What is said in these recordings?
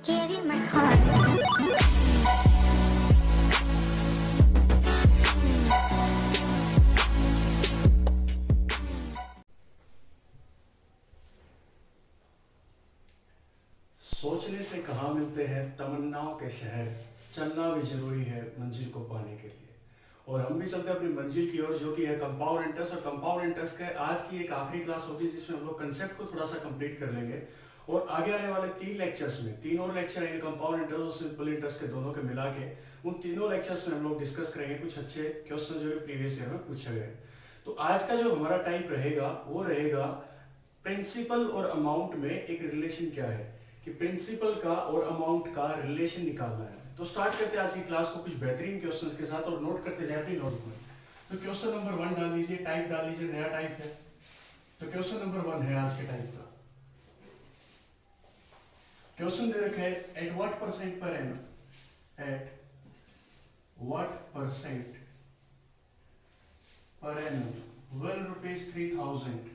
give you my heart. सोचने से कहाँ मिलते हैं तमन्नाओं के शहर, चलना भी जरूरी है मंजिल को पाने के लिए। और हम भी चलते हैं अपनी मंजिल की ओर, जो कि है कंपाउंड इंटरेस्ट। और कंपाउंड इंटरेस्ट का आज की एक आखिरी क्लास होगी जिसमें हम लोग कंसेप्ट को थोड़ा सा कंप्लीट कर लेंगे। और आगे आने वाले 3 लेक्चर्स में 3 और लेक्चर आएंगे कंपाउंड इंटरेस्ट और सिंपल इंटरेस्ट के दोनों के मिला के। उन तीनों लेक्चर्स में हम लोग डिस्कस करेंगे कुछ अच्छे क्वेश्चन जो प्रीवियस ईयर में पूछे गए। तो आज का जो हमारा टाइप रहेगा वो रहेगा प्रिंसिपल और अमाउंट में एक रिलेशन क्या है, कि प्रिंसिपल का और अमाउंट का रिलेशन निकालना है। तो स्टार्ट करते हैं आज की क्लास को कुछ बेहतरीन क्वेश्चंस के साथ, और नोट करते जाए अपनी नोटबुक में। तो क्वेश्चन नंबर 1 डाल दीजिए, टाइप डाल दीजिए, नया टाइप है। तो क्वेश्चन नंबर 1 है आज के टाइप का। क्वेश्चन दे रखा है at what percent per annum, at what percent per annum will ₹3,000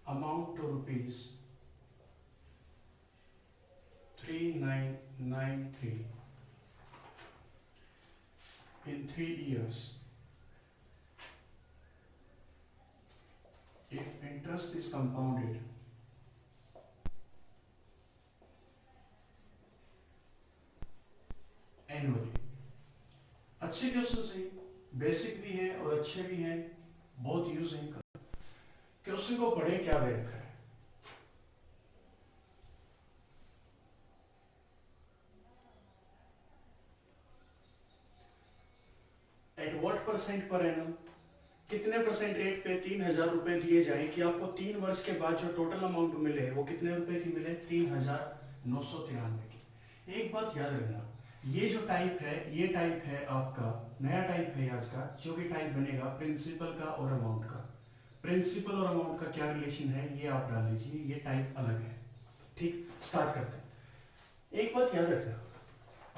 amount to ₹3,993 in 3 years if interest is compounded annually। अच्छे क्वेश्चन से बेसिक भी है और अच्छे भी हैं, बहुत यूज है इनका। क्वेश्चन को पढ़े क्या दे रखा है। At what percent per annum, कितने परसेंट रेट पे 3,000 रुपए दिए जाए कि आपको 3 वर्ष के बाद जो टोटल अमाउंट मिले वो कितने रुपए की मिले, 3,993 की। एक बात याद रखना, ये जो टाइप है ये टाइप है आपका नया टाइप है आज का, जो कि टाइप बनेगा प्रिंसिपल का और अमाउंट का। प्रिंसिपल और अमाउंट का क्या रिलेशन है ये आप डाल दीजिए, ये टाइप अलग है। ठीक, स्टार्ट करते हैं। एक बात याद रखना,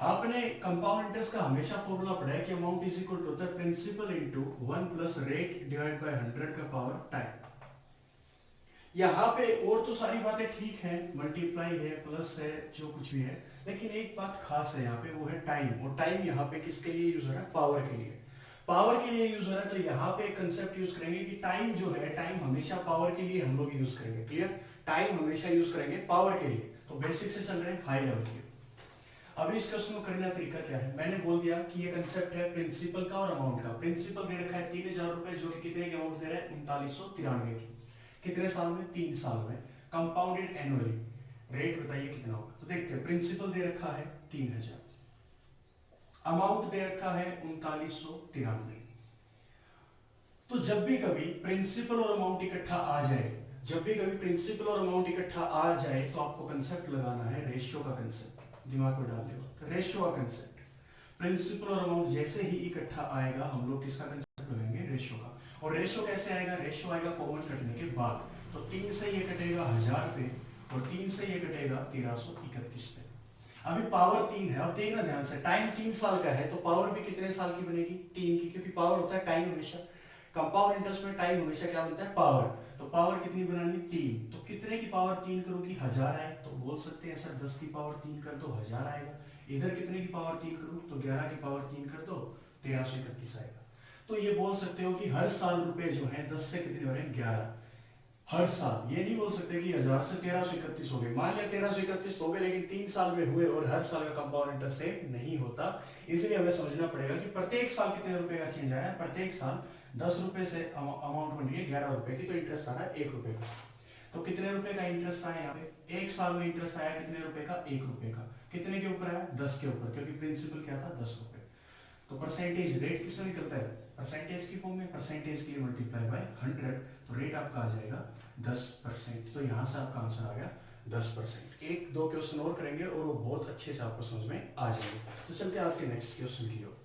आपने कंपाउंड इंटरेस्ट का हमेशा फॉर्मूला पढ़ा है कि अमाउंट इज इक्वल टू होता है principal into 1 plus rate divide by 100 का पावर टाइम। यहाँ पे और तो सारी बातें ठीक है, मल्टीप्लाई है, प्लस है, जो कुछ भी है, लेकिन एक बात खास है यहाँ पे, वो है टाइम। और टाइम यहाँ पे किसके लिए यूज हो रहा है, पावर के लिए। पावर के लिए यूज हो रहा है, तो यहाँ पे एक कंसेप्ट यूज करेंगे कि टाइम जो है, टाइम हमेशा पावर के लिए हम लोग यूज करेंगे। क्लियर, टाइम हमेशा यूज करेंगे पावर के लिए। तो बेसिक से चल रहे हैं हाई लेवल के। अभी इस क्वेश्चन को करने का तरीका क्या है, मैंने बोल दिया कि ये कंसेप्ट है प्रिंसिपल का और अमाउंट का। प्रिंसिपल दे रखा है 3,000 रुपए, जो कि कितने की अमाउंट दे रहा है, 3993 की। कितने साल में, 3 साल में, कंपाउंडेड एनुअली। रेट बताइए कितना होगा। तो देखते हैं, प्रिंसिपल दे रखा है 3,000, अमाउंट दे रखा है 3993। तो जब भी कभी प्रिंसिपल और अमाउंट इकट्ठा आ जाए, जब भी कभी प्रिंसिपल और अमाउंट इकट्ठा आ जाए, तो आपको कंसेप्ट लगाना है रेशियो का कंसेप्ट। दिमाग में डाल देगा रेशियो का कंसेप्ट। प्रिंसिपल और अमाउंट जैसे ही इकट्ठा आएगा, हम लोग किसका कंसेप्ट लगाएंगे, रेशियो का। और रेशियो कैसे आएगा, रेशियो आएगा कॉमन कटने के बाद। तो 3 से ये कटेगा 1000 पे, और 3 से ये कटेगा 1331 पे। अभी पावर 3 है, और देखना ध्यान से, टाइम 3 साल का है, तो पावर भी कितने साल की बनेगी, 3 की, क्योंकि पावर होता है टाइम हमेशा। कंपाउंड इंटरेस्ट में टाइम हमेशा क्या बनता है, पावर। तो पावर कितनी बनानी, 3। तो कितने की पावर 3 करोगी, 1000 आए, तो बोल सकते हैं सर 10 की पावर 3 कर दो, 1000 आएगा। इधर कितने की पावर 3 करूं, तो 11 की पावर 3 कर दो, 1331 आएगा। तो ये बोल सकते हो कि हर साल रुपए जो है 10 से कितने हो रहे हैं, 11 हर साल। ये नहीं बोल सकते कि 1000 से 1331 हो गए। मान लिया 1331 हो गए, लेकिन 3 साल में हुए और हर साल का कंपाउंड इंटरेस्ट सेम नहीं होता। इसलिए हमें समझना पड़ेगा कि प्रत्येक साल कितने रुपए का चेंज आया है। प्रत्येक साल 10 रुपए से अमाउंट बन रही है 11 रुपए की, तो इंटरेस्ट आ रहा है 1 रुपए का। तो कितने रुपए का इंटरेस्ट आया यहाँ पे, एक साल में इंटरेस्ट आया कितने रुपए का, 1 रुपए का। कितने के ऊपर आया, 10 के ऊपर, क्योंकि प्रिंसिपल क्या था, 10 रुपए। तो परसेंटेज रेट किससे निकलता है, परसेंटेज की फॉर्म में, परसेंटेज के लिए मल्टीप्लाई बाय 100, तो रेट आपका आ जाएगा 10%। तो यहां से आपका आंसर आ गया 10%। 1-2 क्वेश्चन और करेंगे और वो बहुत अच्छे से आपको समझ में आ जाएंगे। तो चलते हैं आज के नेक्स्ट क्वेश्चन की ओर।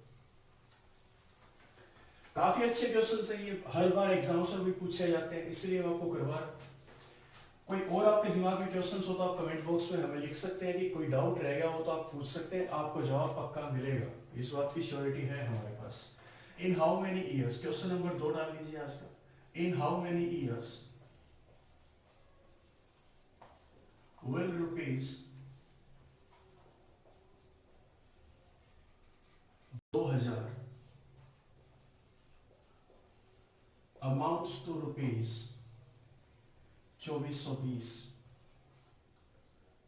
काफी अच्छे क्वेश्चन है ये, हर बार एग्जाम्स में भी पूछे जाते हैं, इसलिए मैं आपको करवा। कोई और आपके दिमाग में क्वेश्चन हो तो आप कमेंट बॉक्स में हमें लिख सकते हैं, कि कोई डाउट रह गया हो तो आप पूछ सकते हैं, आपको जवाब पक्का मिलेगा, इस बात की श्योरिटी है हमारे पास। In how many years, question number 2 डाल लीजिए आज का। In how many years will rupees 2000 amounts to rupees 2420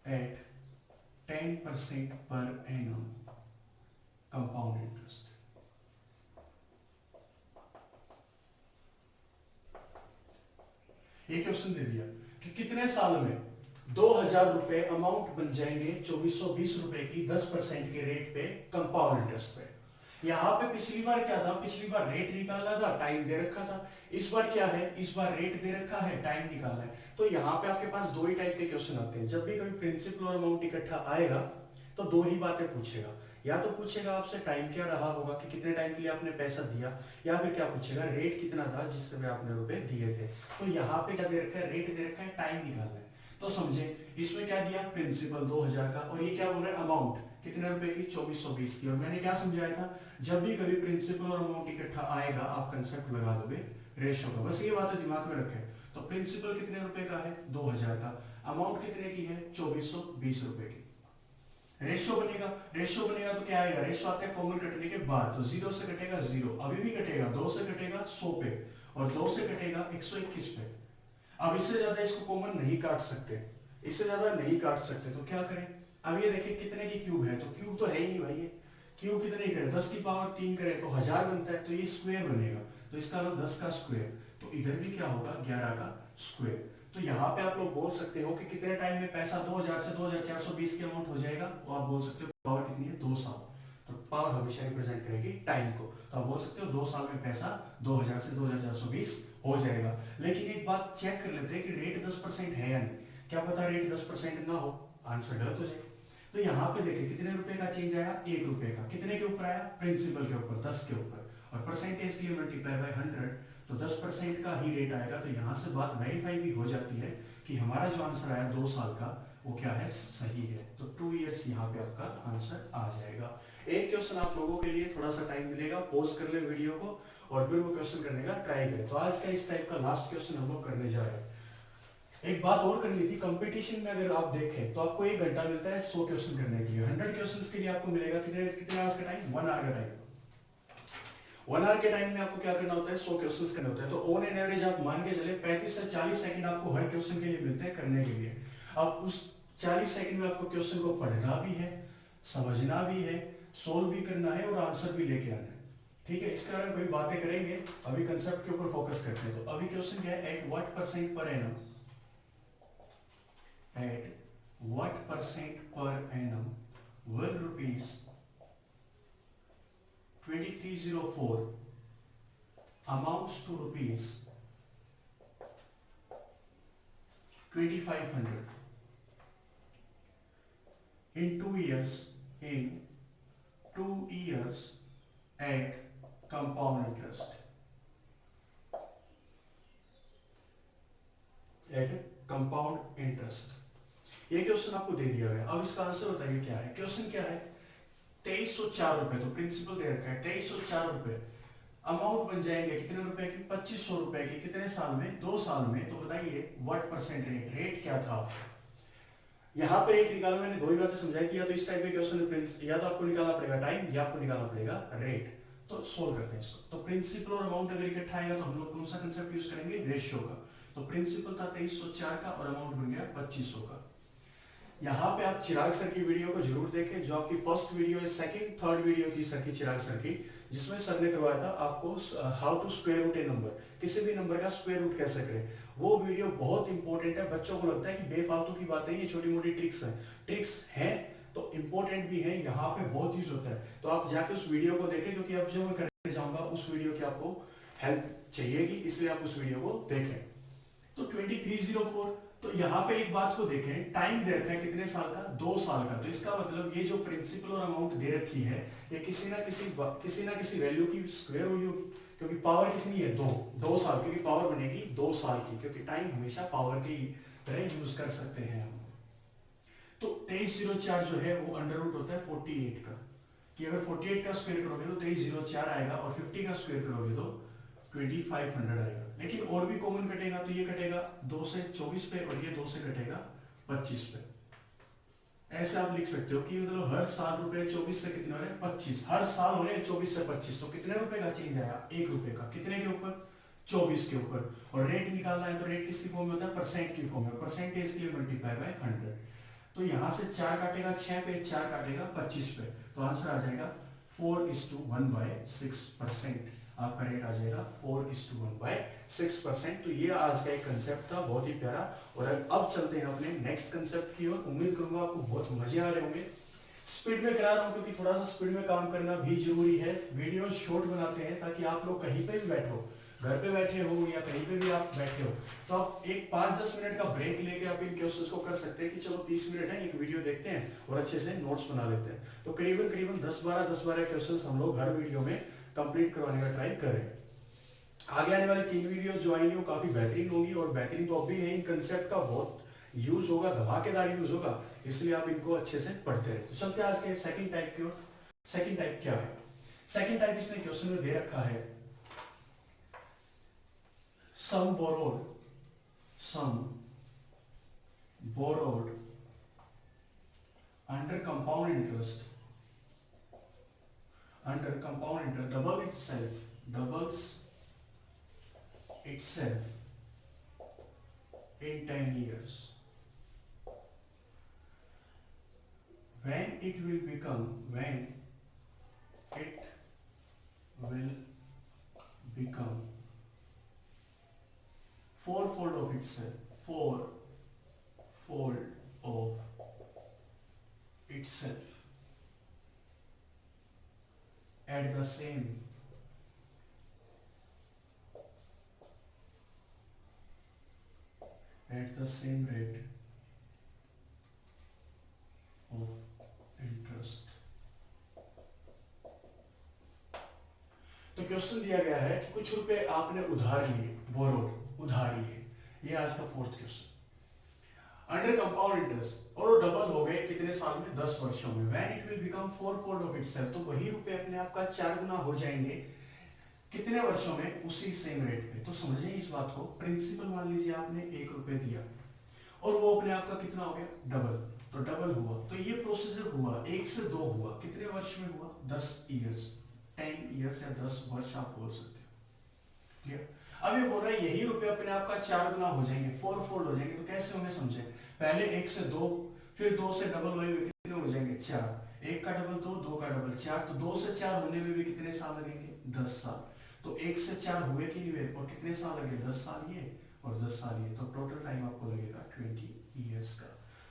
at 10% per annum compound interest। ये क्वेश्चन दे दिया कि कितने साल में 2000 रुपए अमाउंट बन जाएंगे 2420 रुपए की 10% के रेट पे कंपाउंड इंटरेस्ट पे। यहाँ पे पिछली बार क्या था, पिछली बार रेट निकालना था, टाइम दे रखा था। इस बार क्या है, इस बार रेट दे रखा है, टाइम निकालना है। तो यहाँ पे आपके पास दो ही टाइप के क्वेश्चन आते हैं। जब भी कभी प्रिंसिपल और अमाउंट इकट्ठा आएगा तो दो ही बातें पूछेगा, या तो पूछेगा आपसे टाइम क्या रहा होगा कि कितने टाइम के लिए आपने पैसा दिया, या फिर क्या पूछेगा रेट कितना था जिससे आपने रुपए दिए थे। तो यहाँ पे क्या दे रखा है, रेट दे रखा है, टाइम निकालना है। तो समझे इसमें क्या दिया, प्रिंसिपल 2000 का, और ये क्या बोल रहा है, अमाउंट कितने रुपए की, 2420 की। और मैंने क्या समझाया था, जब भी कभी प्रिंसिपल और अमाउंट इकट्ठा आएगा आप कंसेप्ट लगा दोगे रेशियो का। बस ये बात तो दिमाग में रखें। तो प्रिंसिपल कितने रुपए का है, 2000 का, अमाउंट कितने की है, 2420 रुपए की। रेशियो बनेगा, रेशियो बनेगा तो क्या आएगा, रेशियो आता है कॉमन कटने के बाद। तो 0 से कटेगा 0, अभी भी कटेगा, 2 से कटेगा 100 पे, और 2 से कटेगा 121 पे। अब इससे ज्यादा इसको कॉमन नहीं काट सकते, इससे ज्यादा नहीं काट सकते, तो क्या करें। अब ये देखिए कितने की क्यूब है, तो क्यूब तो है ही नहीं भाई, ये क्यूब कितने करें, 10 की पावर 3 करें तो 1000 बनता है, तो ये स्क्वायर बनेगा, तो इसका मतलब 10 का स्क्वायर। तो इधर भी क्या होगा, 11 का स्क्वायर। तो यहाँ पे आप लोग बोल सकते हो कि कितने टाइम में पैसा 2000 से 2420 के अमाउंट हो जाएगा। तो आप बोल सकते हो पावर कितनी है, 2 साल। तो पावर हमेशा रिप्रेजेंट करेगी टाइम को, तो आप बोल सकते हो 2 साल में पैसा 2000 से 2420 हो जाएगा। लेकिन एक बात चेक कर लेते हैं कि रेट 10% है या नहीं। क्या पता रेट 10% ना हो, आंसर गलत हो जाए। तो यहाँ पे देखिए कितने रुपए का चेंज आया, 1 रुपए का। कितने के ऊपर आया, प्रिंसिपल के ऊपर, 10 के ऊपर, और परसेंटेज के लिए मल्टीप्लाई बाय 100, तो 10% का ही रेट आएगा। तो यहाँ से बात वेरीफाई भी हो जाती है कि हमारा जो आंसर आया 2 साल का वो क्या है, सही है। तो 2 इयर्स यहाँ पे आपका आंसर आ जाएगा। एक क्वेश्चन आप लोगों के लिए थोड़ा सा टाइम मिलेगा, पॉज कर ले वीडियो को और फिर वो क्वेश्चन करने का ट्राई करें। तो आज का इस टाइप का लास्ट क्वेश्चन हम लोग करने जा रहे हैं। एक बात और करनी थी, कंपटीशन में अगर आप देखें तो आपको 1 घंटा मिलता है 100 क्वेश्चन करने के लिए। 100 क्वेश्चन के लिए आपको मिलेगा कितने आवर्स का टाइम, 1 आवर का टाइम। 1 आवर के टाइम में आपको क्या करना होता है, 100 क्वेश्चंस करने होते हैं। तो ऑन एन एवरेज आप मान के चले 35 से 40 सेकंड आपको हर क्वेश्चन के लिए मिलते हैं करने के लिए। अब उस 40 सेकंड में आपको क्वेश्चन को पढ़ना भी है, समझना भी है, सोल्व भी करना है और आंसर भी लेके आना है। ठीक है, इसके बारे में कोई बातें करेंगे, अभी कंसेप्ट के ऊपर फोकस करते हैं। तो अभी क्वेश्चन क्या है, at what percent per annum, at what percent per annum will rupees 2304 amounts to rupees 2500 in 2 years, in 2 years at compound interest, at compound interest। ये क्वेश्चन आपको दे दिया गया। अब इसका आंसर बताइए क्या है। क्वेश्चन क्या है, 2304 रुपए, तो प्रिंसिपल दे रखा है 2304 रुपए, अमाउंट बन जाएंगे कितने रुपए की, 2500 रुपए की। कितने साल में, 2 साल में। तो बताइए व्हाट परसेंट रेट, रेट क्या था। यहाँ पे रेट निकालना, मैंने दो ही बातें समझाई थी, या तो इस टाइप के क्वेश्चन या तो आपको निकालना पड़ेगा टाइम, या आपको निकालना पड़ेगा रेट। तो सोल्व करते हैं इसको। तो प्रिंसिपल और अमाउंट अगर इकट्ठा आएगा तो हम लोग कौन सा कंसेप्ट यूज करेंगे, रेशियो का। तो प्रिंसिपल था 2304 का और अमाउंट बन गया 2500 का। यहाँ पे आप चिराग सर की वीडियो को जरूर देखें, जो आपकी फर्स्ट वीडियो है, सेकंड थर्ड वीडियो थी सर की, चिराग सर की, जिसमें सर ने करवाया था आपको how to square root a number, किसी भी नंबर का स्क्वायर रूट कैसे करें। वो वीडियो बहुत इंपॉर्टेंट है। बच्चों को लगता है कि बेफालतू की बातें, ये छोटी मोटी ट्रिक्स हैं, ट्रिक्स हैं तो इंपॉर्टेंट भी है, यहाँ पे बहुत यूज होता है। तो आप जाके उस वीडियो को देखें, क्योंकि अब जो मैं करने जाऊंगा उस वीडियो की आपको हेल्प चाहिएगी, इसलिए आप उस वीडियो को देखें। तो 2304, तो यहाँ पे एक बात को देखें, टाइम दे रखा है कितने साल का, 2 साल का। तो इसका मतलब ये जो प्रिंसिपल और अमाउंट दे रखी है, ये किसी ना किसी वैल्यू की स्क्वायर हुई होगी, क्योंकि पावर कितनी है, 2 साल, क्योंकि पावर बनेगी 2 साल की, क्योंकि टाइम हमेशा पावर की तरह यूज कर सकते हैं हम। तो 2304 जो है वो अंडर रूट होता है 48 का, कि अगर 48 का स्क्वायर करोगे तो 2304 आएगा, और 50 का स्क्वायर करोगे तो 2500 आएगा। लेकिन और भी कॉमन कटेगा, तो ये कटेगा 2 से 24 पे, और ये 2 से कटेगा 25 पे। ऐसे आप लिख सकते हो कि मतलब हर साल रुपए 24 से कितने हो रहे हैं 25, हर साल हो रहे हैं 24 से 25, तो कितने रुपए का चेंज आया 1 रुपए का, कितने के ऊपर 24 के ऊपर। और रेट निकालना है तो रेट किसकी फॉर्म में होता है परसेंट की फॉर्म में, परसेंटेज के लिए मल्टीप्लाई बाय 100। तो यहाँ से 4 काटेगा 6 पे, 4 काटेगा 25 पे, तो आंसर आ जाएगा 4:1/6%। आपका रेट आ जाएगा 4:1/6%। तो ये आज का एक कंसेप्ट था बहुत ही प्यारा। और अब चलते हैं अपने नेक्स्ट कंसेप्ट की ओर। उम्मीद करूंगा आपको बहुत मजे आ रहे होंगे। स्पीड में करा रहा हूँ क्योंकि थोड़ा सा स्पीड में काम करना भी जरूरी है। वीडियो शॉर्ट बनाते हैं ताकि आप लोग कहीं पे भी बैठो, घर पे बैठे हो या कहीं पे भी आप बैठे हो, तो आप एक 5-10 मिनट का ब्रेक लेके आप इन क्वेश्चंस को कर सकते हैं कि चलो 30 मिनट है, एक वीडियो देखते हैं और अच्छे से नोट्स बना लेते हैं। तो करीबन 10-12 क्वेश्चंस हम लोग हर वीडियो में कंप्लीट करवाने का ट्राई करें। आगे आने वाली 3 वीडियो जो आएंगी वो काफी बेहतरीन होगी, और बेहतरीन तो अभी है, इन कंसेप्ट का बहुत यूज होगा, धमाकेदार यूज होगा, इसलिए आप इनको अच्छे से पढ़ते रहे। तो चलते हैं आज के सेकंड टाइप की ओर। सेकंड टाइप क्या है? सेकंड टाइप इसने क्वेश्चन में दे रखा है sum borrowed under compound interest doubles itself in 10 years, when it will become fourfold of itself at the same rate of interest। तो क्वेश्चन दिया गया है कि कुछ रुपए आपने उधार लिए, बोरोड उधार लिए, ये आज का fourth question. Under compound interest, और वो डबल हो गए कितने साल में? 10 वर्षों में। When it will become fourfold of itself, तो वही रुपए अपने आप का 4 गुना हो जाएंगे कितने वर्षों में? उसी सेम रेट पे। तो समझिए इस बात को। प्रिंसिपल मान लीजिए आपने 1 रुपए दिया और वो अपने आप का कितना हो गया? डबल। तो डबल हुआ, तो ये प्रोसीजर हुआ 1 से 2 हुआ, कितने वर्ष में हुआ? 10 ईयर्स, 10 ईयर्स या 10 वर्ष आप बोल सकते हो। क्लियर? अब ये बोल रहा है यही रुपए अपने आप का 4 गुना हो जाएंगे, फोरफोल्ड हो जाएंगे। तो कैसे होंगे समझे? पहले 1 से 2, फिर 2 से डबल हुए कितने हो जाएंगे? 4। 1 का डबल 2, 2 का डबल 4, तो 2 से 4 होने में भी कितने साल लगेंगे? 10 साल। तो 1 से 4 हुए कि नहीं हुए, और कितने साल लगे? 10 साल ये और 10 साल ये, तो टोटल टाइम आपको लगेगा 20 ईयर्स का।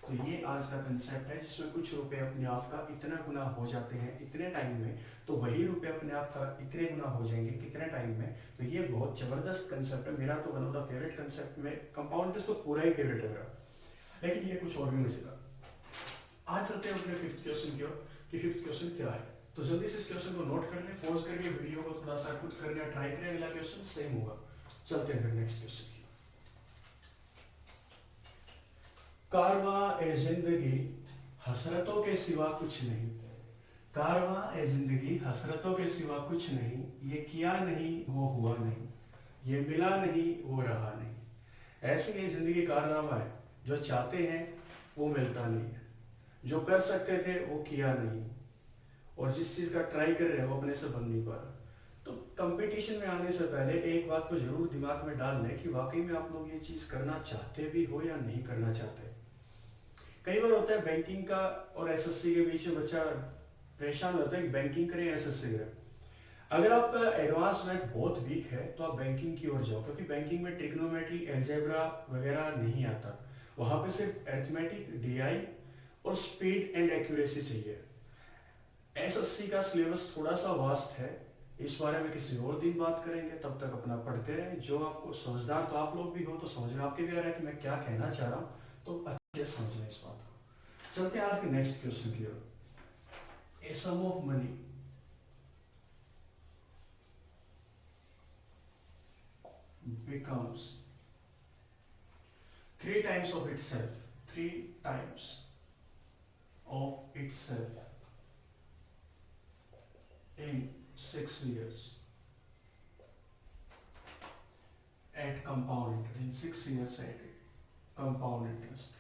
तो ये आज का कंसेप्ट है जिसमें कुछ रुपए अपने आप का इतना गुना हो जाते हैं इतने टाइम में, तो वही रुपए अपने आप का इतने गुना हो जाएंगे कितने टाइम में। तो ये बहुत जबरदस्त कंसेप्ट है, मेरा तो one of the favourite concept में। कंपाउंड इंटरेस्ट तो पूरा ही फेवरेट है मेरा, लेकिन ये कुछ और भी मुझे लगा। आज चलते हैं अपने फिफ्थ क्वेश्चन की ओर कि फिफ्थ क्वेश्चन क्या है। तो जल्दी से इस क्वेश्चन को नोट कर लें, पॉज करके वीडियो को थोड़ा सा कुछ करने ट्राई करें, अगला क्वेश्चन सेम होगा। चलते हैं फिर नेक्स्ट क्वेश्चन की। कारवां ए जिंदगी हसरतों के सिवा कुछ नहीं, कारवां ए जिंदगी हसरतों के सिवा कुछ नहीं, ये किया नहीं वो हुआ नहीं, ये मिला नहीं वो रहा नहीं। ऐसी ये जिंदगी कारनामा है, जो चाहते हैं वो मिलता नहीं है, जो कर सकते थे वो किया नहीं, और जिस चीज का ट्राई कर रहे हैं वो अपने से बन नहीं पा रहा। तो कंपटीशन में आने से पहले एक बात को जरूर दिमाग में डाल लें कि वाकई में आप लोग ये चीज करना चाहते भी हो या नहीं करना चाहते। कई बार होता है बैंकिंग का और एसएससी के बीच में बच्चा परेशान होता है कि बैंकिंग करें एसएससी करें। अगर आपका एडवांस मैथ बहुत वीक है तो आप बैंकिंग की ओर जाओ, क्योंकि बैंकिंग में ट्रिग्नोमेट्री, अलजेब्रा वगैरह नहीं आता। वहां पे सिर्फ अरिथमेटिक, डीआई और स्पीड एंड एक्यूरेसी चाहिए। एसएससी का सिलेबस थोड़ा सा वास्ट है, इस बारे में किसी और दिन बात करेंगे। तब तक अपना पढ़ते रहें। जो आपको समझदार तो आप लोग भी हो, तो समझ में आपके भी आ रहा है कि मैं क्या कहना चाह रहा हूँ, तो अच्छे से समझ लें इस बात को। चलते हैं आज के नेक्स्ट क्वेश्चन की ओर। ए sum of money becomes 3 times of itself, 3 times of itself in 6 years at compound interest, in 6 years at compound interest.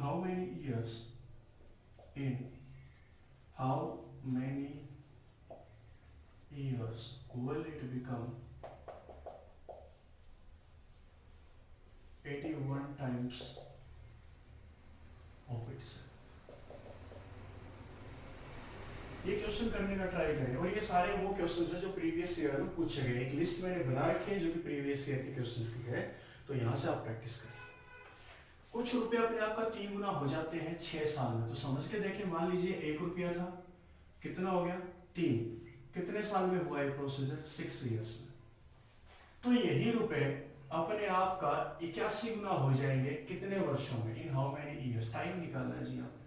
how many years, in how many years will it become 81 times of itself? ये question करने का try करें, और ये सारे वो questions हैं जो प्रीवियस ईयर में पूछे गए। एक लिस्ट मैंने बना रखी है जो कि प्रीवियस ईयर के क्वेश्चंस की है, तो यहाँ से आप प्रैक्टिस करें। कुछ रुपया अपने आप का 3 गुना हो जाते हैं 6 साल में, तो समझ के देखिए। मान लीजिए 1 रुपया था, कितना हो गया 3, कितने साल में हुआ ये प्रोसीजर 6 इयर्स में। तो यही रुपए अपने आप का 81 गुना हो जाएंगे कितने वर्षों में, इन हाउ मेनी ईयर्स। टाइम निकालना है जी यहाँ पे।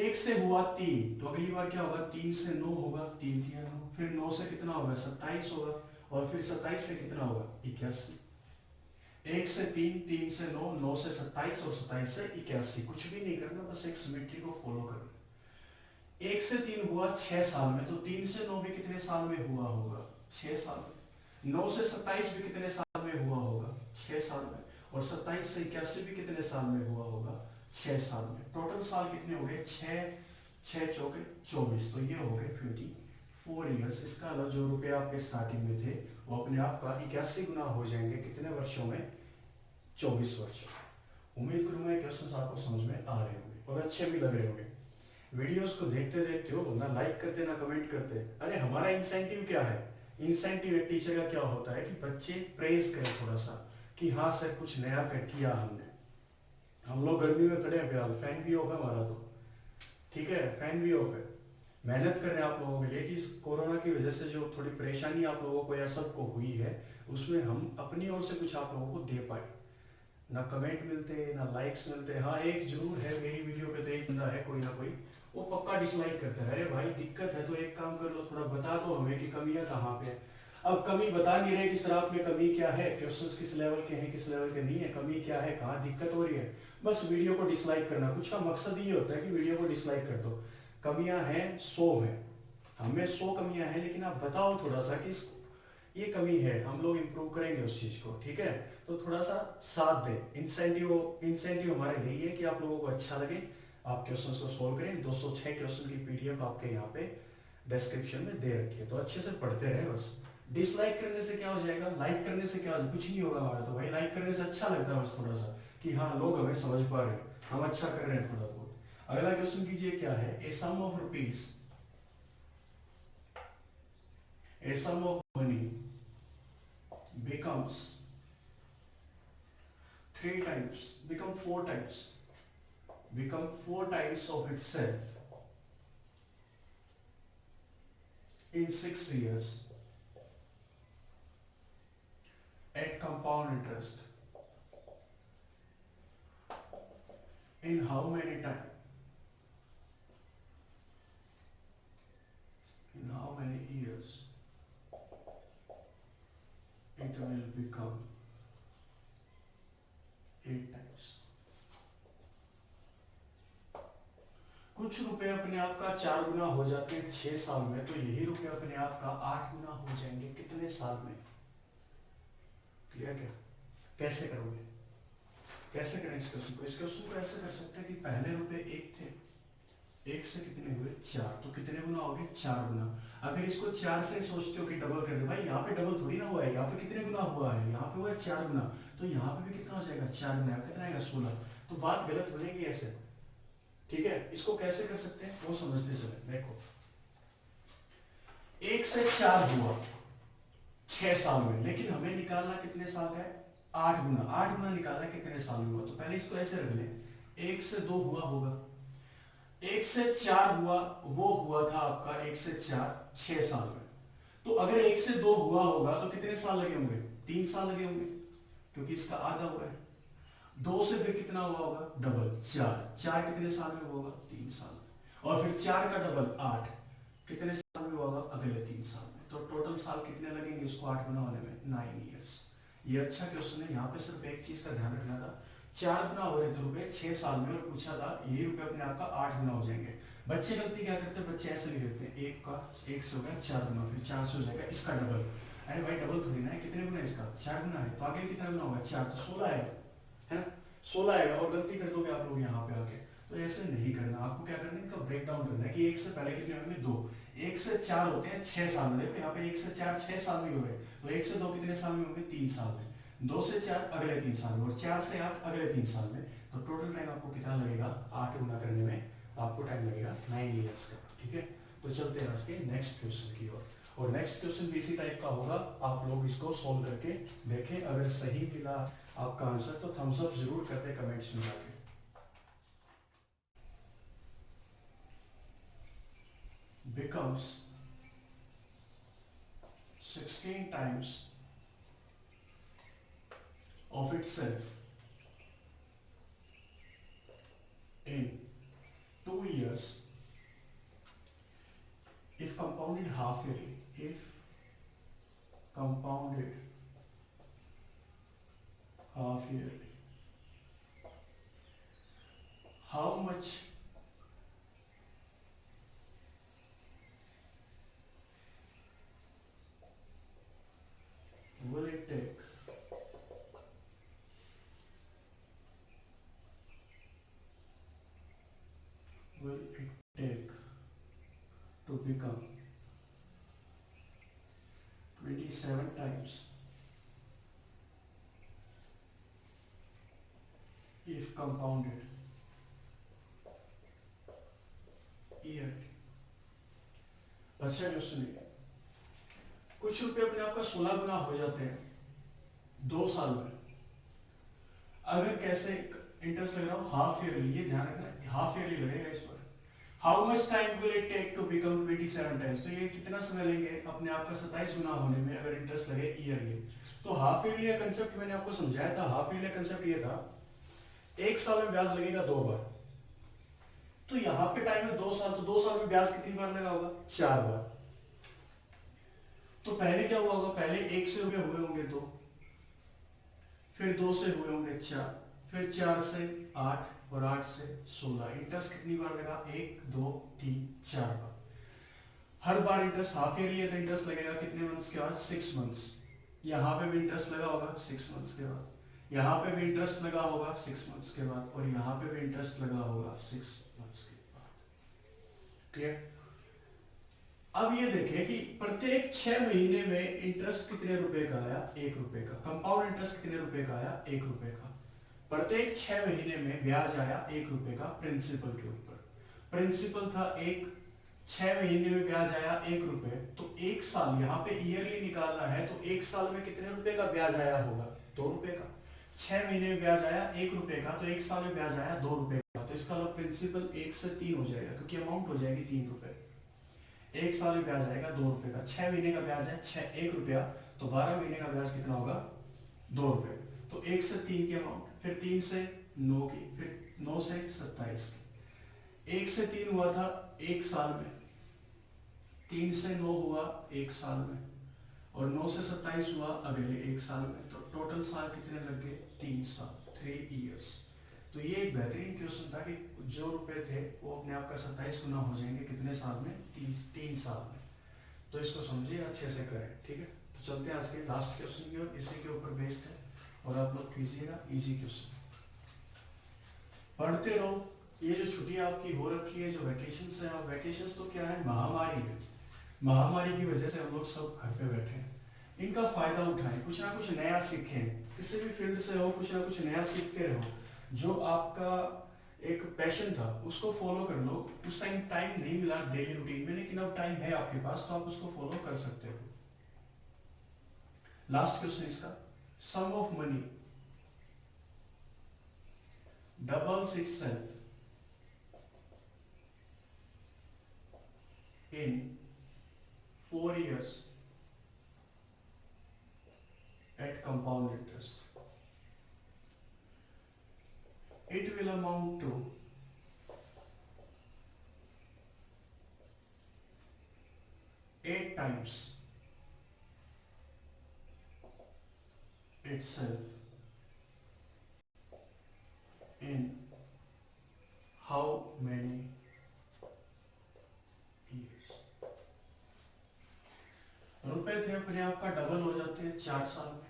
1 से हुआ 3, तो अगली बार क्या होगा, 3 से 9 होगा, 3 3 9, फिर 9 से कितना होगा 27 होगा, और फिर 27 से कितना होगा 81। 1 से 3, 3 से 9, 9 से 27 और 27 से 81। कुछ भी नहीं करना, बस एक सिमेट्री को फॉलो करना। 1 से 3 हुआ 6 साल में, तो 3 से 9 भी कितने साल में हुआ होगा 6 साल में। 9 से 27 भी कितने साल में हुआ होगा 6 साल में, और 27 से 81 भी कितने साल में हुआ होगा 6 साल में। टोटल साल कितने हो गए 6 चौके 24, तो ये हो गए 24 इयर्स। इसका मतलब जो रुपए आपके स्टार्टिंग में थे वो अपने आप का 81 गुना हो जाएंगे कितने वर्षों में, 24 वर्षों। उम्मीद करूंगा ये क्वेश्चंस आपको समझ में आ रहे होंगे और अच्छे भी लग रहे होंगे। वीडियोस को देखते देखते हो ना लाइक करते ना कमेंट करते। अरे हमारा इंसेंटिव क्या है, इंसेंटिव एक टीचर का क्या होता है कि बच्चे प्रेज करें थोड़ा सा, कि हाँ सर कुछ नया कर किया हमने। हम लोग गर्मी में खड़े हैं फिलहाल, फैन भी ऑफ है हमारा, तो ठीक है फैन भी ऑफ है, मेहनत कर रहे हैं आप लोगों के लिए कि इस कोरोना की वजह से जो थोड़ी परेशानी आप लोगों को या सबको हुई है उसमें हम अपनी ओर से कुछ आप लोगों को दे पाए। ना कमेंट मिलते ना लाइक्स मिलते। हाँ एक जरूर है मेरी वीडियो पे तो एक बंदा है कोई ना कोई, वो पक्का डिसलाइक करता है। अरे भाई दिक्कत है तो एक काम कर लो, थोड़ा बता दो हमें कि कमियां कहाँ पे है। अब कमी बता नहीं रहे कि सर आप में कमी क्या है, क्वेश्चंस किस लेवल के हैं किस लेवल के नहीं है, कमी क्या है कहाँ दिक्कत हो रही है, बस वीडियो को डिसलाइक करना। कुछ का मकसद ये होता है कि वीडियो को डिसलाइक कर दो। कमियां हैं 100 है, हमें 100 कमियां हैं, लेकिन आप बताओ थोड़ा सा कि ये कमी है, हम लोग इंप्रूव करेंगे उस चीज को, ठीक है। तो थोड़ा सा साथ दे। इंसेंटिव हमारा यही है कि आप लोगों को अच्छा लगे, आप क्वेश्चंस को सोल्व करें। 206 क्वेश्चन की पीडीएफ आपके यहाँ पे डिस्क्रिप्शन में दे रखी है, तो अच्छे से पढ़ते रहे बस। डिसलाइक करने से क्या हो जाएगा, लाइक करने से क्या कुछ नहीं होगा हमारा। तो भाई लाइक करने से अच्छा लगता है बस थोड़ा सा, कि हाँ लोग हमें समझ पा रहे हैं, हम अच्छा कर रहे हैं थोड़ा बहुत। अगला क्वेश्चन कीजिए क्या है, a sum of rupees, a sum of money becomes 3 times, become 4 times, become 4 times of itself in 6 years at compound interest. In how many time? In how many years it will become 8 times? कुछ रुपए अपने आप का 4 गुना हो जाते हैं 6 साल में, तो यही रुपए अपने आप का 8 गुना हो जाएंगे कितने साल में। क्लियर क्या, कैसे करोगे, कैसे करें इस क्वेश्चन को। इस क्वेश्चन को ऐसे कर सकते हैं कि पहले रुपए 1 थे, 1 से कितने हुए 4, तो कितने गुना हो गए 4 गुना। अगर इसको 4 से सोचते हो कि डबल कर दे, भाई यहाँ पे डबल थोड़ी ना हुआ है, यहाँ पे कितने गुना हुआ है, यहाँ पे हुआ है 4 गुना, तो यहाँ पे भी कितना हो जाएगा 4 गुना, कितना आएगा 16। तो बात गलत हो जाएगी ऐसे, ठीक है। इसको कैसे कर सकते हैं वो समझते चले। देखो 1 से 4 हुआ 6 साल में, लेकिन हमें निकालना कितने साल का है 8 गुना। 8 गुना निकालना कितने साल में हुआ, तो पहले इसको ऐसे रख लें, 1 से 2 हुआ होगा, 1 से 4 हुआ, वो हुआ था आपका 1 से 4 6 साल में। तो अगर 1 से 2 हुआ होगा तो कितने साल लगे होंगे 3 साल लगे होंगे, क्योंकि इसका आधा हुआ है। 2 से फिर कितना हुआ होगा डबल 4 कितने साल में हुआ होगा 3 साल में, और फिर 4 का डबल 8 कितने साल में हुआ होगा अगले 3 साल में। तो टोटल साल कितने लगेंगे इसको 8 गुना होने में 9 ईयर्स। ये अच्छा क्वेश्चन है, यहाँ पे सिर्फ एक चीज का ध्यान रखना था, 4 गुना हो रहे थे रुपए 6 साल में, और पूछा था यही रुपए अपने आप का 8 गुना हो जाएंगे। बच्चे गलती क्या करते हैं, बच्चे ऐसे लिख देते हैं 1 से हो गया 4 गुना, फिर 4 से हो जाएगा इसका डबल। अरे भाई डबल थोड़ी ना है, कितने गुना है इसका 4 गुना है, तो आगे कितना गुना होगा 4, तो 16 है ना। 16 आएगा और गलती कर दोगे आप लोग यहाँ पे आके। तो ऐसे नहीं करना, आपको क्या करना है, इनका ब्रेक डाउन करना है कि एक से पहले कितने होंगे, 2। एक से 4 होते हैं 6 साल में, देखो यहाँ पे एक से 4 6 साल में हो रहे हैं, तो एक से 2 कितने साल में होंगे, 3 साल में। 2 से 4 अगले 3 साल में, और 4 से 8 अगले 3 साल में। तो टोटल टाइम आपको कितना लगेगा, 8 गुना करने में आपको टाइम लगेगा 9 ईयर्स का। ठीक है, तो चलते हैं आज के नेक्स्ट क्वेश्चन की ओर। और नेक्स्ट क्वेश्चन भी इसी टाइप का होगा, आप लोग इसको सोल्व करके देखें। अगर सही मिला आपका आंसर तो थम्स अप जरूर करते कमेंट्स में जाके। becomes 16 times of itself in 2 years if compounded half yearly. If compounded half yearly, how much will it take to become 27 times if compounded yearly? अच्छा जो सुनिए, कुछ रुपए अपने आप का 16 गुना हो जाते हैं 2 साल में। अगर कैसे इंटरेस्ट लग रहा हो, हाफ ईयरली, ये ध्यान रखना, हाफ ईयरली लगेगा इस पर। How much time will it take to become 27 times, तो ये कितना समय लेंगे अपने आप का 27 गुना होने में अगर इंटरेस्ट लगे ईयरली। तो हाफ ईयरली का कंसेप्ट मैंने आपको समझाया था। हाफ ईयरली कंसेप्ट ये था, 1 साल में ब्याज लगेगा 2 बार, तो यहाँ पे टाइम है 2 साल, तो 2 साल में ब्याज कितनी बार लगा होगा, 4 बार। तो पहले क्या हुआ होगा, पहले 1 से रुपये हुए होंगे 2, फिर 2 से हुए होंगे 4, फिर 4 से 8 और 8 से 16। इंटरेस्ट कितनी बार लगा, 1 2 3 4 बार। हर बार इंटरेस्ट हाफ ईयरली है तो इंटरेस्ट लगेगा कितने मंथ्स के बाद, 6 मंथ्स। यहाँ पे भी इंटरेस्ट लगा होगा 6 मंथ्स के बाद, यहाँ पे भी इंटरेस्ट लगा होगा 6 मंथ्स के बाद, और यहाँ पे भी इंटरेस्ट लगा होगा 6 मंथ्स के बाद। क्लियर? अब ये देखें कि प्रत्येक 6 महीने में इंटरेस्ट कितने रुपए का आया, 1 रुपए का। कंपाउंड इंटरेस्ट कितने रुपए का आया, 1 रुपए का। प्रत्येक 6 महीने में ब्याज आया 1 रुपए का प्रिंसिपल के ऊपर। प्रिंसिपल था 1, 6 महीने में ब्याज आया 1 रुपए, तो 1 साल, यहाँ पे ईयरली निकालना है, तो 1 साल में कितने रुपए का ब्याज आया होगा, 2 रुपए का। 6 महीने में ब्याज आया 1 रुपए का, तो 1 साल में ब्याज आया 2 रुपए का। तो इसका प्रिंसिपल 1 से 3 हो जाएगा, क्योंकि अमाउंट हो जाएगी 3 रुपए। 1 साल में ब्याज आएगा 2 रुपए का, 6 महीने का ब्याज है 1 रुपया, तो 12 महीने का ब्याज कितना होगा, 2 रुपए। तो 1 से 3 की अमाउंट, फिर 3 से 9 की, फिर 9 से 27 की। 1 से 3 हुआ था 1 साल में, 3 से 9 हुआ 1 साल में, और 9 से 27 हुआ अगले 1 साल में। तो टोटल साल कितने लग गए, 3 साल, 3 ईयर्स। तो ये एक बेहतरीन क्वेश्चन था कि जो रुपए थे वो अपने आप का 27 गुना हो जाएंगे कितने साल में, 3 साल में। तो इसको समझिए, अच्छे से करें, ठीक है। तो चलते हैं आज के लास्ट क्वेश्चन की ओर, इसी के ऊपर बेस्ड है, और आप लोग कीजिएगा इजी क्वेश्चन, पढ़ते रहो। ये जो छुट्टियां आपकी हो रखी है, जो वैकेशंस है, और वैकेशंस तो क्या है, महामारी है। महामारी की वजह से हम लोग सब घर पे बैठे हैं, इनका फायदा उठाएं, कुछ ना कुछ नया सीखें। किसी भी फील्ड से हो, कुछ ना कुछ नया सीखते रहो। जो आपका एक पैशन था उसको फॉलो कर लो। उस टाइम नहीं मिला डेली रूटीन में, लेकिन अब टाइम है आपके पास, तो आप उसको फॉलो कर सकते हो। लास्ट क्वेश्चन इसका, sum of money doubles itself in 4 years at compound interest. It will amount to 8 times itself in how many years? रुपए थे अपने आप का डबल हो जाते हैं 4 साल में।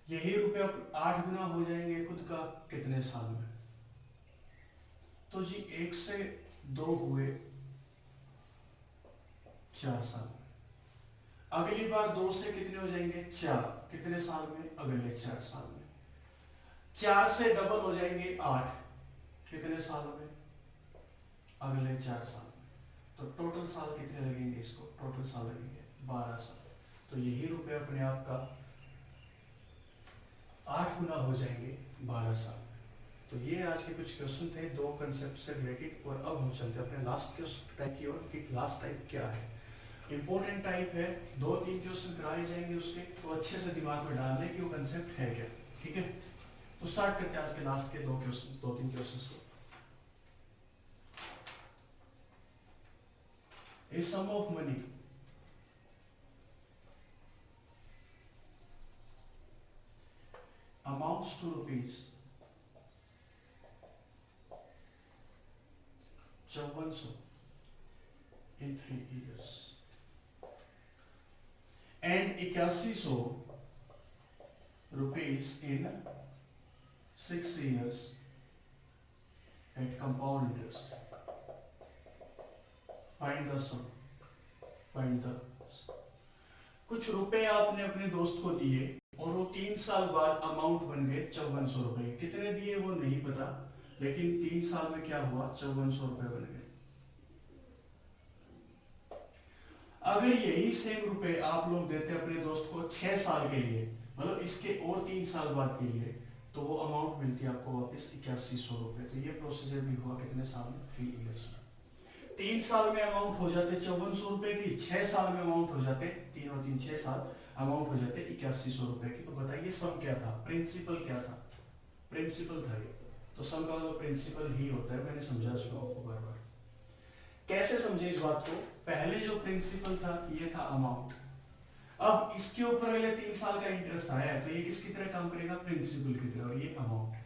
यही रुपए 8 गुना हो जाएंगे खुद का कितने साल में? तो जी 1 से 2 हुए 4 साल में। अगली बार 2 से कितने हो जाएंगे? 4, कितने साल में? अगले 4 साल में। 4 से डबल हो जाएंगे 8, कितने साल में? अगले 4 साल में। तो टोटल साल कितने लगेंगे इसको? टोटल साल लगेंगे 12 साल। तो यही रुपए अपने आप का 8 गुना हो जाएंगे 12 साल में। तो ये आज के कुछ क्वेश्चन थे 2 कंसेप्ट से रिलेटेड। और अब हम चलते हैं अपने लास्ट क्वेश्चन टाइप की ओर कि लास्ट टाइप क्या है। इंपॉर्टेंट टाइप है, 2-3 क्वेश्चन कराए जाएंगे उसके, तो अच्छे से दिमाग में डाल लें कि वो कंसेप्ट है क्या। ठीक है, तो स्टार्ट करते हैं आज के लास्ट के 2-3 क्वेश्चन को। A sum of money amounts to rupees 5400 in 3 years and 8100 rupees in 6 years at compound interest. Find the sum. Find the sum. कुछ रुपए आपने अपने दोस्त को दिए और वो 3 साल बाद अमाउंट बन गए 5400 रुपए। कितने दिए वो नहीं पता, लेकिन 3 साल में क्या हुआ? 5400 रुपए बन गए। अगर यही सेम रुपए आप लोग देते अपने दोस्त को 6 साल के लिए, मतलब इसके और 3 साल बाद के लिए, तो वो अमाउंट मिलती है आपको वापस 8100 रुपए। तो ये प्रोसीजर भी हुआ कितने साल में? 3 इयर्स में। 3 साल में अमाउंट हो जाते 5400 रुपए की, 6 साल में अमाउंट हो जाते 3 और 3 6 साल अमाउंट हो जाते 8100 रुपए की। तो बताइए सम क्या था? प्रिंसिपल क्या था? प्रिंसिपल था ये। तो सम का मतलब प्रिंसिपल ही होता है, मैंने समझा चुका आपको बार बार। कैसे समझे इस बात को? पहले जो प्रिंसिपल था ये था अमाउंट, अब इसके ऊपर अगले 3 साल का इंटरेस्ट आया है, तो ये किसकी तरह काम करेगा? प्रिंसिपल की तरह, और ये अमाउंट।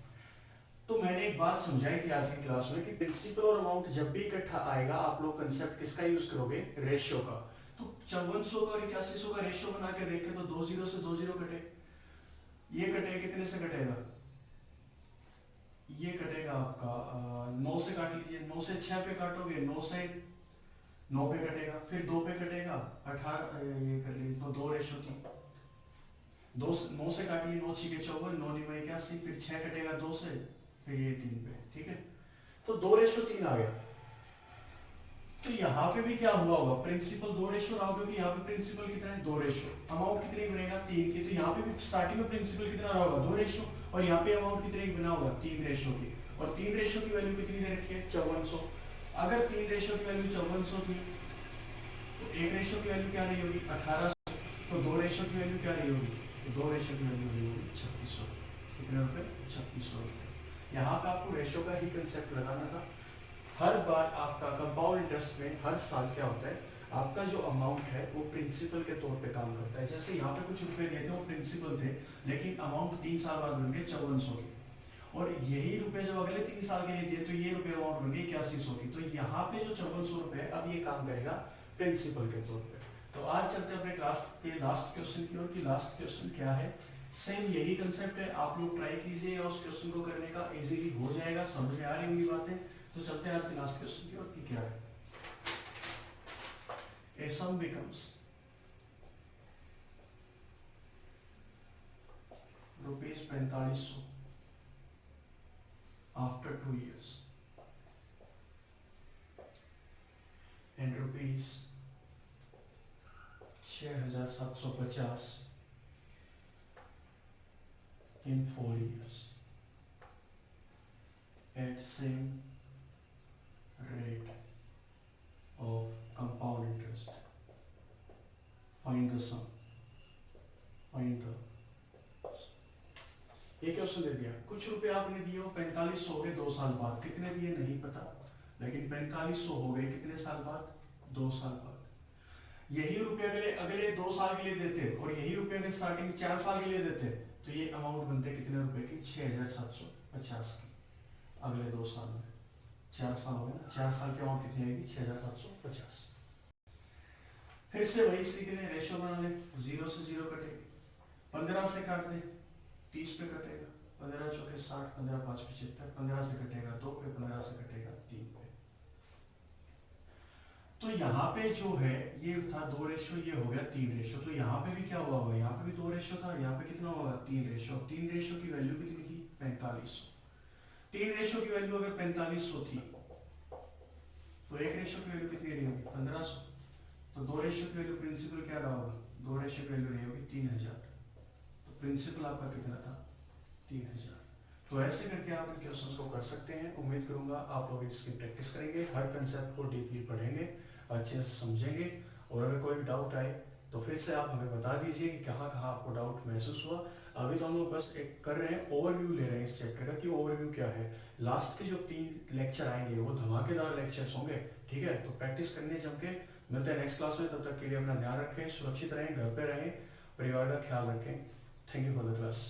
तो मैंने एक बात समझाई थी आज की क्लास में कि प्रिंसिपल और अमाउंट जब भी इकट्ठा आएगा आप लोग कंसेप्ट किसका यूज करोगे? रेशियो का। तो 5400 का और 8100 का रेशियो बना के देखे तो 2 0 से 2 0 कटे, ये कटे, कितने से कटेगा? ये कटेगा आपका 9 से काट लीजिए, 9 से 6 पे काटोगे, 9 से 9 पे कटेगा, फिर 2 पे कटेगा 18, ये कर लीजिए, तो 2 रेशियो 3, 9 से काटिए, 9 6 54, 9 9 81, फिर 6 कटेगा 2 से, फिर ये 3 पे। ठीक है, तो 2 रेशियो 3 आ गया। तो यहाँ पे भी क्या हुआ होगा? प्रिंसिपल 2 रेशियो रहा, क्योंकि यहाँ पे प्रिंसिपल कितना है? 2 रेशियो। अमाउंट कितनी बनेगा? 3 की। तो यहाँ पे भी स्टार्टिंग में प्रिंसिपल कितना रहा होगा? 2 रेशियो। और यहाँ पे अमाउंट कितने की बना होगा? 3 रेशियो की। और 3 रेशियो की वैल्यू कितनी दे रखी है? 5400। अगर 3 रेशियो की वैल्यू 5400 थी तो 1 रेशियो की वैल्यू क्या रही होगी? 1800। तो 2 रेशियो की वैल्यू क्या रही होगी? तो 2 रेशियो की वैल्यू रही होगी 3600। कितने रुपए? 3600 रुपए। यहाँ पे आपको रेशियो का ही कंसेप्ट लगाना था। हर बार आपका कंपाउंड इंटरेस्ट में हर साल क्या होता है? आपका जो अमाउंट है वो प्रिंसिपल के तौर पे काम करता है। जैसे यहाँ पे कुछ रुपए दिए थे वो प्रिंसिपल थे, लेकिन अमाउंट 3 साल बाद बन गए 5400 की। और यही रुपए जब अगले 3 साल के लिए दिए तो ये रुपए अमाउंट बन गई 8100 की। तो यहाँ पे जो 5400 रुपए है अब ये काम करेगा प्रिंसिपल के तौर पे। तो आज चलते हैं अपने क्लास के लास्ट क्वेश्चन की ओर कि लास्ट क्वेश्चन क्या है। सेम यही कंसेप्ट है, आप लोग ट्राई कीजिए उस क्वेश्चन को करने का, इजीली हो जाएगा, समझ में आ रही होंगी बातें। तो चलते हैं आज के लास्ट क्वेश्चन की ओर कि क्या है। A sum becomes rupees 4500 after 2 years and rupees 6750 in 4 years at same rate of compound interest. Find the sum. Find the ये क्वेश्चन दे दिया, कुछ रुपए आपने दिए हो 4500 हो गए 2 साल बाद, कितने दिए नहीं पता, लेकिन 4500 हो गए कितने साल बाद? 2 साल बाद। यही रुपए अगले अगले 2 साल के लिए देते और यही रुपए अगर स्टार्टिंग 4 साल के लिए देते तो ये अमाउंट बनते कितने रुपए की? 6750 की। अगले 2 साल में 4 साल हो गए ना, 4 साल की अमाउंट कितनी आएगी? 6750। फिर से वही सीख रहे, रेशियो बना ले, 0 से 0 कटेगी, 15 से काट दे 30 पे कटेगा, 15 चौके 60, 15 5 75, 15 से कटेगा 2 पे, 15 से कटेगा 3 पे। तो यहाँ पे जो है ये था 2 रेशो, ये हो गया 3 रेशो। तो यहाँ पे भी क्या हुआ होगा, यहाँ पे भी 2 रेशो था, यहाँ पे कितना होगा 3 रेशो। 3 रेशो की वैल्यू कितनी थी 4500। 3 रेशो की वैल्यू अगर 4500 थी तो 1 रेशो की वैल्यू कितनी रही होगी 1500। तो 2 रेशो की वैल्यू प्रिंसिपल क्या रहा होगा, 2 रेशो की वैल्यू रही होगी 3000। तो प्रिंसिपल आपका कितना था 3000। तो ऐसे करके आप इन क्वेश्चंस को कर सकते हैं। उम्मीद करूंगा आप लोग इसकी प्रैक्टिस करेंगे, हर कंसेप्ट को डीपली पढ़ेंगे, अच्छे से समझेंगे। और अगर कोई डाउट आए तो फिर से आप हमें बता दीजिए कि कहाँ कहाँ आपको डाउट महसूस हुआ। अभी तो हम लोग बस एक कर रहे हैं, ओवरव्यू ले रहे हैं इस चैप्टर का कि ओवरव्यू क्या है। लास्ट के जो 3 लेक्चर आएंगे वो धमाकेदार लेक्चर्स होंगे, ठीक है। तो प्रैक्टिस करने जम के मिलते हैं नेक्स्ट क्लास में। तब तक के लिए अपना ध्यान रखें, सुरक्षित रहें, घर पे रहें, परिवार का ख्याल रखें। Thank you for the class.